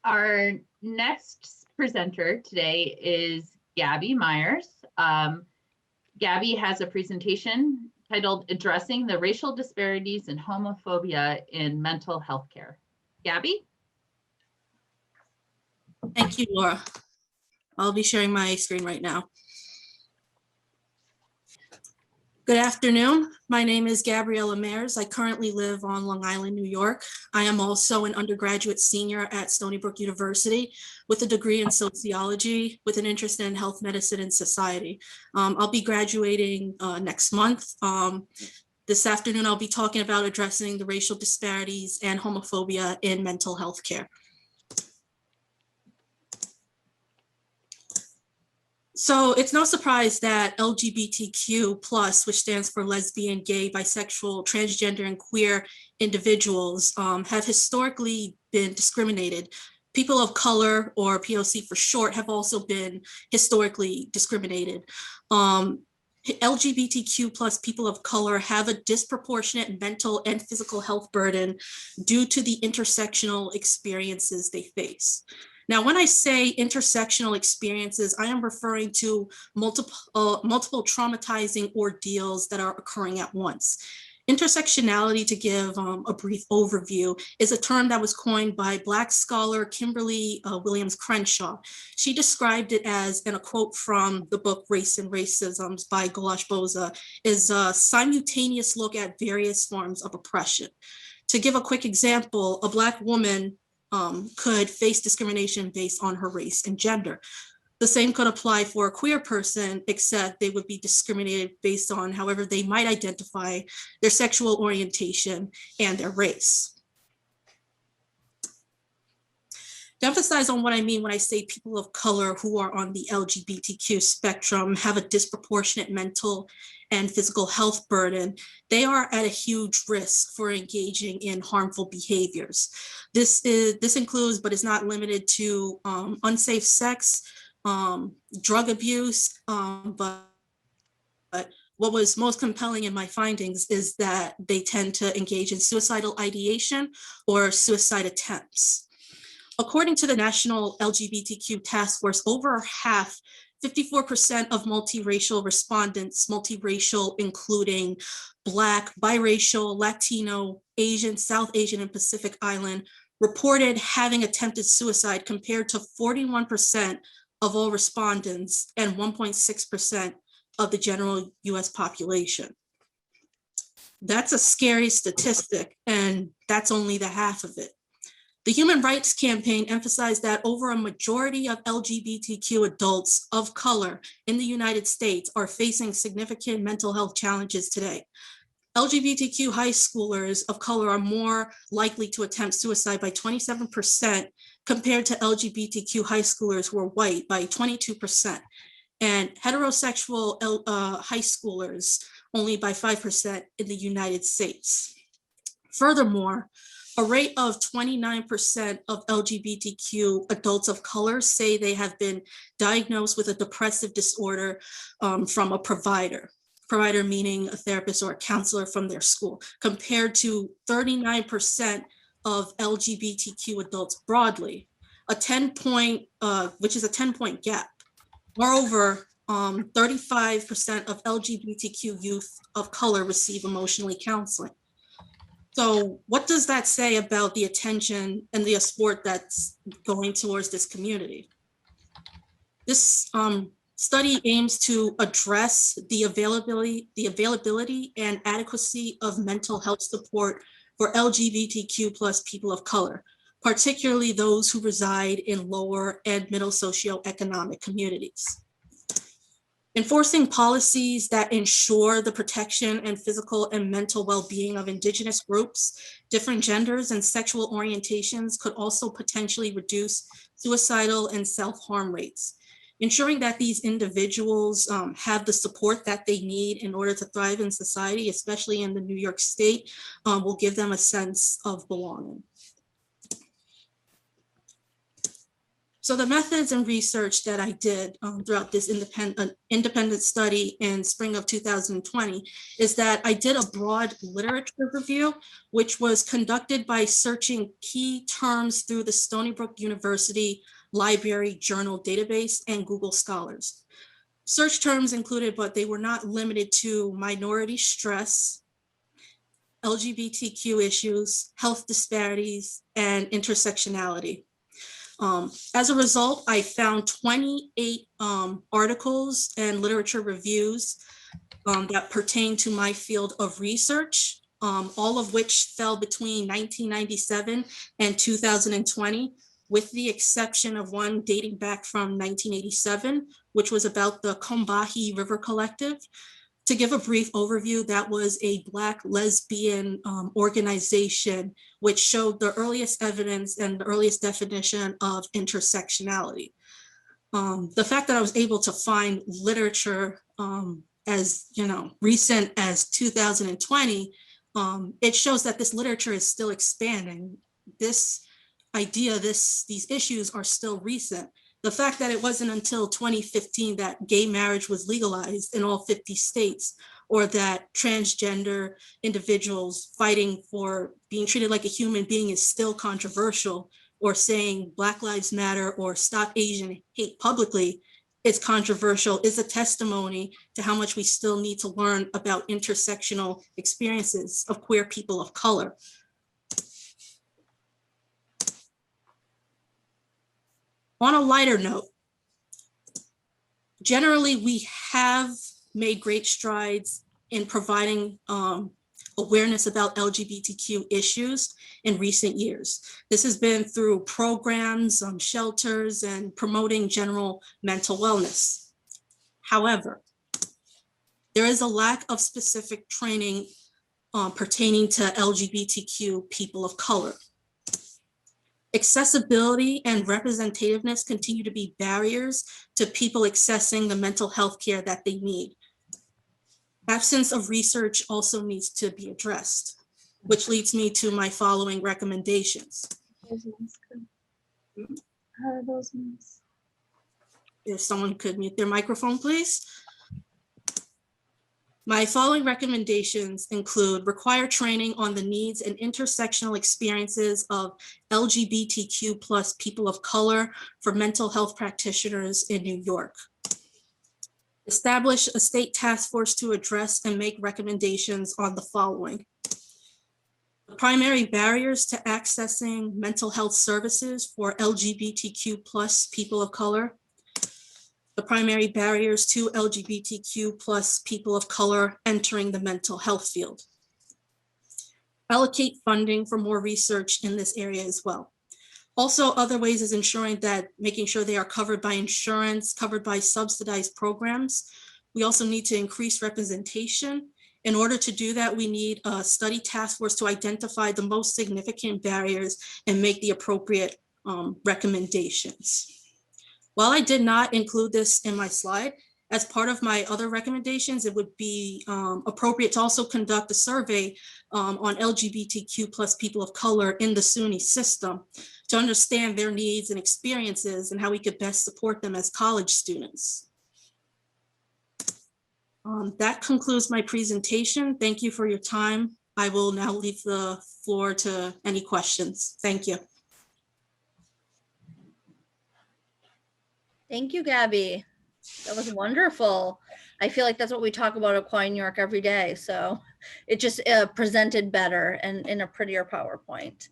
Our next presenter today is Gabby Mayers. Gabby has a presentation titled Addressing the Racial Disparities and Homophobia in Mental Health Care. Gabby? Thank you, Laura. I'll be sharing my screen right now. Good afternoon. My name is Gabriella Mayers. I currently live on Long Island, New York. I am also an undergraduate senior at Stony Brook University with a degree in sociology with an interest in health, medicine, and society. I'll be graduating next month. This afternoon, I'll be talking about addressing the racial disparities and homophobia in mental health care. So it's no surprise that LGBTQ+, which stands for lesbian, gay, bisexual, transgender, and queer individuals, have historically been discriminated. People of color, or POC for short, have also been historically discriminated. LGBTQ+ people of color have a disproportionate mental and physical health burden due to the intersectional experiences they face. Now, when I say intersectional experiences, I am referring to multiple traumatizing ordeals that are occurring at once. Intersectionality, to give a brief overview, is a term that was coined by Black scholar Kimberly Williams Crenshaw. She described it as, and a quote from the book Race and Racism by Gulash Boza, is a simultaneous look at various forms of oppression. To give a quick example, a Black woman could face discrimination based on her race and gender. The same could apply for a queer person, except they would be discriminated based on however they might identify, their sexual orientation, and their race. To emphasize on what I mean when I say people of color who are on the LGBTQ spectrum have a disproportionate mental and physical health burden, they are at a huge risk for engaging in harmful behaviors. This includes, but is not limited to, unsafe sex, drug abuse, but what was most compelling in my findings is that they tend to engage in suicidal ideation or suicide attempts. According to the National LGBTQ Task Force, over half, 54% of multiracial respondents, multiracial including Black, biracial, Latino, Asian, South Asian, and Pacific Island, reported having attempted suicide compared to 41% of all respondents and 1.6% of the general US population. That's a scary statistic, and that's only the half of it. The Human Rights Campaign emphasized that over a majority of LGBTQ adults of color in the United States are facing significant mental health challenges today. LGBTQ high schoolers of color are more likely to attempt suicide by 27% compared to LGBTQ high schoolers who are white by 22%, and heterosexual high schoolers only by 5% in the United States. Furthermore, a rate of 29% of LGBTQ adults of color say they have been diagnosed with a depressive disorder from a provider meaning a therapist or a counselor from their school, compared to 39% of LGBTQ adults broadly, which is a 10-point gap. Moreover, 35% of LGBTQ youth of color receive emotional counseling. So what does that say about the attention and the support that's going towards this community? This study aims to address the availability and adequacy of mental health support for LGBTQ+ people of color, particularly those who reside in lower and middle socioeconomic communities. Enforcing policies that ensure the protection and physical and mental well-being of Indigenous groups, different genders, and sexual orientations could also potentially reduce suicidal and self-harm rates. Ensuring that these individuals have the support that they need in order to thrive in society, especially in the New York State, will give them a sense of belonging. So the methods and research that I did throughout this independent study in spring of 2020 is that I did a broad literature review, which was conducted by searching key terms through the Stony Brook University Library Journal database and Google Scholars. Search terms included, but they were not limited to, minority stress, LGBTQ issues, health disparities, and intersectionality. As a result, I found 28 articles and literature reviews that pertain to my field of research, all of which fell between 1997 and 2020, with the exception of one dating back from 1987, which was about the Combahee River Collective. To give a brief overview, that was a Black lesbian organization which showed the earliest evidence and the earliest definition of intersectionality. The fact that I was able to find literature as recent as 2020, it shows that this literature is still expanding. This idea, these issues are still recent. The fact that it wasn't until 2015 that gay marriage was legalized in all 50 states, or that transgender individuals fighting for being treated like a human being is still controversial, or saying Black Lives Matter or Stop Asian Hate publicly is controversial, is a testimony to how much we still need to learn about intersectional experiences of queer people of color. On a lighter note, generally we have made great strides in providing awareness about LGBTQ issues in recent years. This has been through programs, shelters, and promoting general mental wellness. However, there is a lack of specific training pertaining to LGBTQ people of color. Accessibility and representativeness continue to be barriers to people accessing the mental health care that they need. Absence of research also needs to be addressed, which leads me to my following recommendations. If someone could mute their microphone, please. My following recommendations include require training on the needs and intersectional experiences of LGBTQ plus people of color for mental health practitioners in New York. Establish a state task force to address and make recommendations on the following. The primary barriers to accessing mental health services for LGBTQ plus people of color. The primary barriers to LGBTQ plus people of color entering the mental health field. Allocate funding for more research in this area as well. Also, other ways is making sure they are covered by insurance, covered by subsidized programs. We also need to increase representation. In order to do that, we need a study task force to identify the most significant barriers and make the appropriate recommendations. While I did not include this in my slide, as part of my other recommendations, it would be appropriate to also conduct a survey on LGBTQ plus people of color in the SUNY system to understand their needs and experiences and how we could best support them as college students. That concludes my presentation. Thank you for your time. I will now leave the floor to any questions. Thank you. Thank you, Gabby. That was wonderful. I feel like that's what we talk about at Quine New York every day. So it just presented better and in a prettier PowerPoint.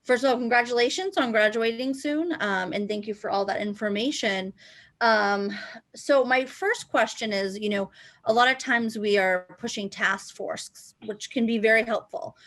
First of all, congratulations on graduating soon. And thank you for all that information. So my first question is, a lot of times we are pushing task forces, which can be very helpful.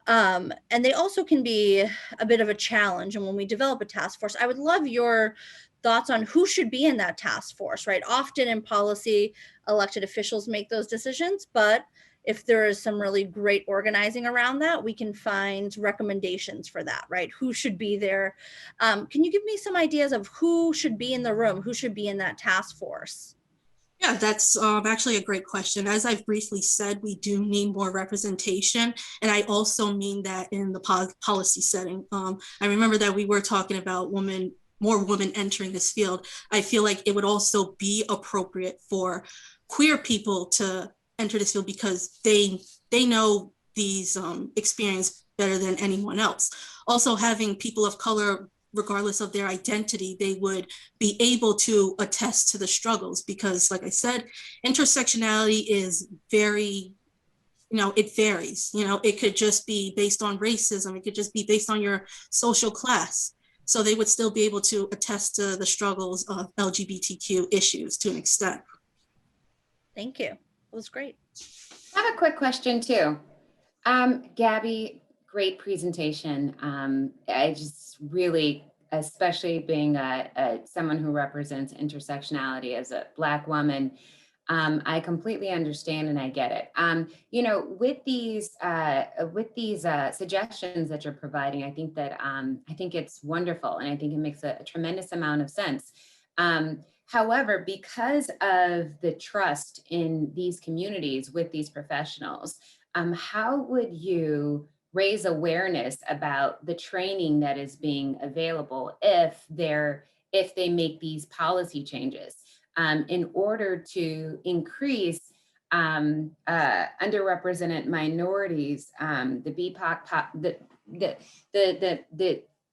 And they also can be a bit of a challenge. And when we develop a task force, I would love your thoughts on who should be in that task force, right? Often in policy, elected officials make those decisions, but if there is some really great organizing around that, we can find recommendations for that, right? Who should be there? Can you give me some ideas of who should be in the room, who should be in that task force? Yeah, that's actually a great question. As I've briefly said, we do need more representation. And I also mean that in the policy setting. I remember that we were talking about women more women entering this field, I feel like it would also be appropriate for queer people to enter this field because they know these experiences better than anyone else. Also, having people of color, regardless of their identity, they would be able to attest to the struggles because, like I said, intersectionality is very, it varies. It could just be based on racism. It could just be based on your social class. So they would still be able to attest to the struggles of LGBTQ issues to an extent. Thank you. It was great. I have a quick question too. Gabby, great presentation. I just really, especially being someone who represents intersectionality as a Black woman, I completely understand and I get it. With these suggestions that you're providing, I think that I think it's wonderful and I think it makes a tremendous amount of sense. However, because of the trust in these communities with these professionals, how would you raise awareness about the training that is being available if they make these policy changes in order to increase underrepresented minorities, the BIPOC,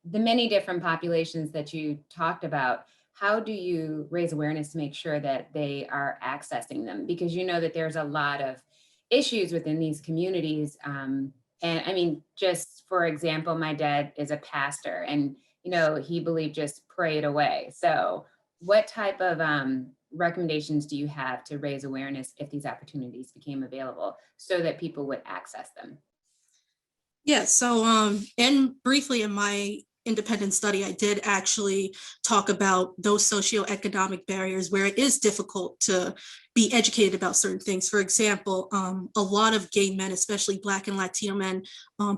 the many different populations that you talked about? How do you raise awareness to make sure that they are accessing them? Because you know that there's a lot of issues within these communities. And I mean, just for example, my dad is a pastor and, he believed just pray it away. So what type of recommendations do you have to raise awareness if these opportunities became available so that people would access them? Yeah, so briefly in my independent study, I did actually talk about those socioeconomic barriers where it is difficult to be educated about certain things. For example, a lot of gay men, especially Black and Latino men,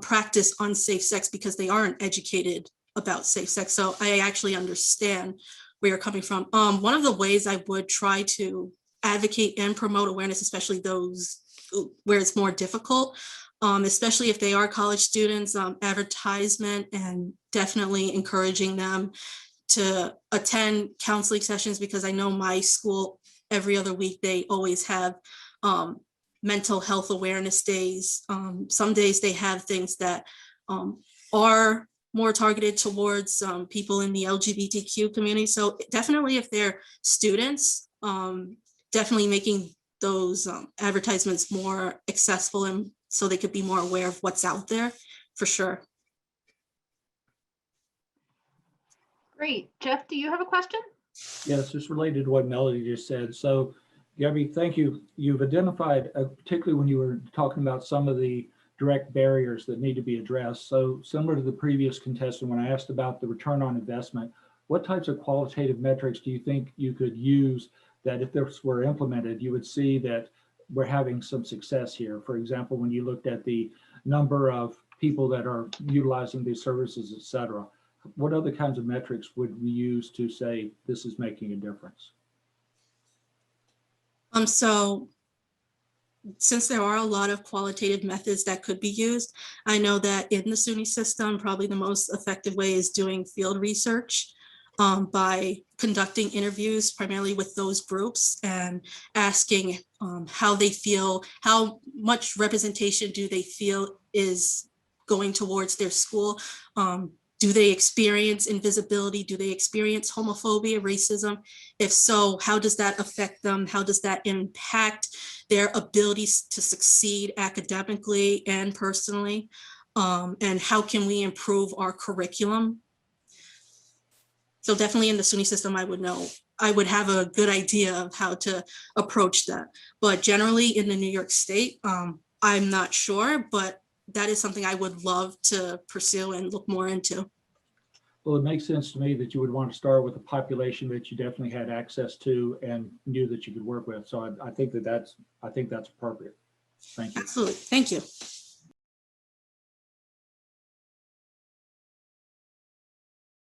practice unsafe sex because they aren't educated about safe sex. So I actually understand where you're coming from. One of the ways I would try to advocate and promote awareness, especially those where it's more difficult, especially if they are college students, advertisement and definitely encouraging them to attend counseling sessions, because I know my school every other week, they always have mental health awareness days. Some days they have things that are more targeted towards people in the LGBTQ community. So definitely if they're students, definitely making those advertisements more accessible and so they could be more aware of what's out there, for sure. Great. Jeff, do you have a question? Yes, it's related to what Melody just said. So, Gabby, thank you. You've identified, particularly when you were talking about some of the direct barriers that need to be addressed. So similar to the previous contestant, when I asked about the return on investment, what types of qualitative metrics do you think you could use that if this were implemented, you would see that we're having some success here? For example, when you looked at the number of people that are utilizing these services, et cetera, what other kinds of metrics would we use to say this is making a difference? So since there are a lot of qualitative methods that could be used, I know that in the SUNY system, probably the most effective way is doing field research by conducting interviews primarily with those groups and asking how they feel, how much representation do they feel is going towards their school. Do they experience invisibility? Do they experience homophobia, racism? If so, how does that affect them? How does that impact their abilities to succeed academically and personally? And how can we improve our curriculum? So definitely in the SUNY system, I would have a good idea of how to approach that. But generally in the New York State, I'm not sure, but that is something I would love to pursue and look more into. Well, it makes sense to me that you would want to start with a population that you definitely had access to and knew that you could work with. So I think that's appropriate. Thank you. Absolutely. Thank you.